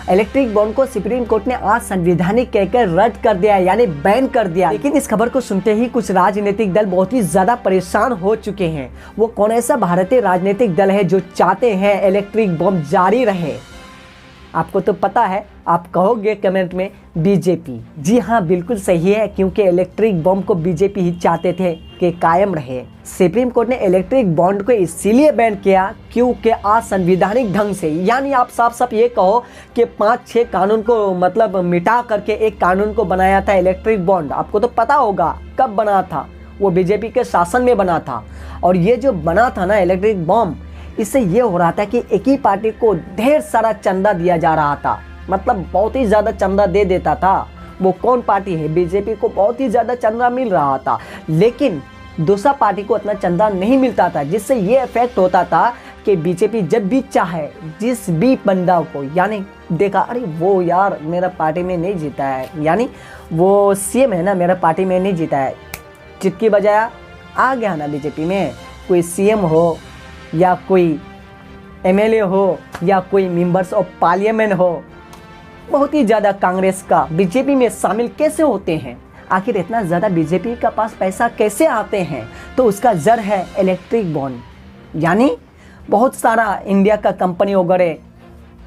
Electric bond को supreme court ने आज संवैधानिक कहकर रद्द कर दिया, यानी बैन कर दिया। लेकिन इस खबर को सुनते ही कुछ राजनीतिक दल बहुत ही ज्यादा परेशान हो चुके हैं। वो कौन ऐसा भारतीय राजनीतिक दल है जो चाहते हैं इलेक्ट्रिक बॉम्ब जारी रहे? आपको तो पता है, आप कहोगे कमेंट में बीजेपी। जी हाँ, बिल्कुल सही है, क्योंकि इलेक्ट्रिक बॉम्ब को बीजेपी ही चाहते थे कि कायम रहे। सुप्रीम कोर्ट ने इलेक्ट्रिक बॉम्ब को इसीलिए बैन किया क्योंकि असंवैधानिक ढंग से, यानी आप साफ साफ ये कहो कि 5-6 कानून को मतलब मिटा करके एक कानून को बनाया था इलेक्ट्रिक बॉम्ब। आपको तो पता होगा कब बना था, वो बीजेपी के शासन में बना था। और ये जो बना था ना इलेक्ट्रिक बॉम्ब, इससे ये हो रहा था कि एक ही पार्टी को ढेर सारा चंदा दिया जा रहा था, मतलब बहुत ही ज़्यादा चंदा दे देता था। वो कौन पार्टी है? बीजेपी को बहुत ही ज़्यादा चंदा मिल रहा था, लेकिन दूसरा पार्टी को इतना चंदा नहीं मिलता था, जिससे ये इफेक्ट होता था कि बीजेपी जब भी चाहे जिस भी बंदा को, यानी देखा अरे वो यार मेरा पार्टी में नहीं जीता है, यानी वो सीएम है ना मेरा पार्टी में नहीं जीता है, चिटकी बजाया आ गया ना बीजेपी में। कोई सीएम हो या कोई एमएलए हो या कोई मेंबर्स ऑफ पार्लियामेंट हो, बहुत ही ज़्यादा कांग्रेस का बीजेपी में शामिल कैसे होते हैं? आखिर इतना ज़्यादा बीजेपी का पास पैसा कैसे आते हैं? तो उसका जड़ है इलेक्ट्रिक बॉन्ड, यानी बहुत सारा इंडिया का कंपनी वगैरह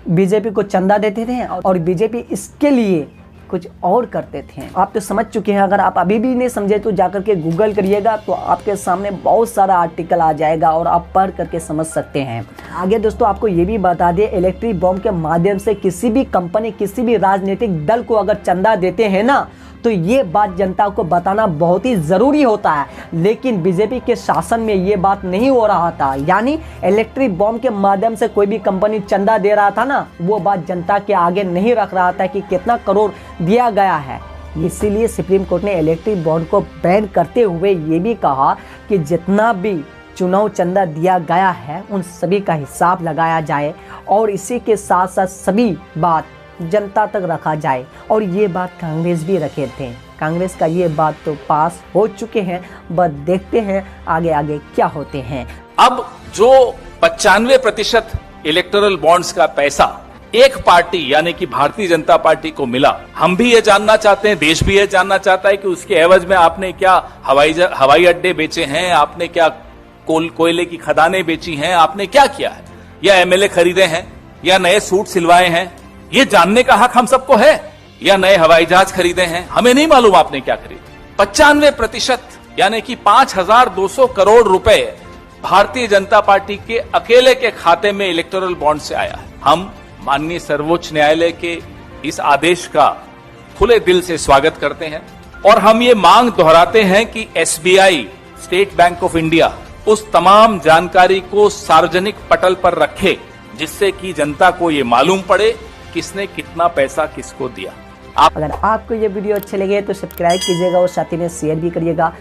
बीजेपी को चंदा देते थे और बीजेपी इसके लिए कुछ और करते थे। आप तो समझ चुके हैं, अगर आप अभी भी नहीं समझे तो जाकर के गूगल करिएगा तो आपके सामने बहुत सारा आर्टिकल आ जाएगा और आप पढ़ करके समझ सकते हैं। आगे दोस्तों आपको ये भी बता दें, इलेक्ट्रिक बॉम्ब के माध्यम से किसी भी कंपनी, किसी भी राजनीतिक दल को अगर चंदा देते हैं ना, तो ये बात जनता को बताना बहुत ही ज़रूरी होता है। लेकिन बीजेपी के शासन में ये बात नहीं हो रहा था, यानी इलेक्ट्रिक बॉम्ब के माध्यम से कोई भी कंपनी चंदा दे रहा था ना, वो बात जनता के आगे नहीं रख रहा था कि कितना करोड़ दिया गया है। इसीलिए सुप्रीम कोर्ट ने इलेक्ट्रिक बॉम्ब को बैन करते हुए ये भी कहा कि जितना भी चुनाव चंदा दिया गया है उन सभी का हिसाब लगाया जाए और इसी के साथ साथ सभी बात जनता तक रखा जाए। और ये बात कांग्रेस भी रखे थे। कांग्रेस का ये बात तो पास हो चुके हैं, बस देखते हैं आगे आगे क्या होते हैं। अब जो 95% इलेक्टोरल बॉन्ड्स का पैसा एक पार्टी यानी कि भारतीय जनता पार्टी को मिला, हम भी ये जानना चाहते हैं, देश भी ये जानना चाहता है कि उसके एवज में आपने क्या हवाई अड्डे बेचे हैं, आपने क्या कोयले की खदानें बेची हैं, आपने क्या किया है, या एमएलए खरीदे हैं, या नए सूट सिलवाए हैं, ये जानने का हक हम सबको है, या नए हवाई जहाज खरीदे हैं, हमें नहीं मालूम आपने क्या खरीदे। 95% यानी कि 5,200 करोड़ रुपए भारतीय जनता पार्टी के अकेले के खाते में इलेक्टोरल बॉन्ड से आया है। हम माननीय सर्वोच्च न्यायालय के इस आदेश का खुले दिल से स्वागत करते हैं और हम ये मांग दोहराते हैं कि SBI, state bank of India, उस तमाम जानकारी को सार्वजनिक पटल पर रखे जिससे कि जनता को ये मालूम पड़े किसने कितना पैसा किसको दिया। अगर आपको ये वीडियो अच्छे लगे तो सब्सक्राइब कीजिएगा और साथ ही में शेयर भी करिएगा।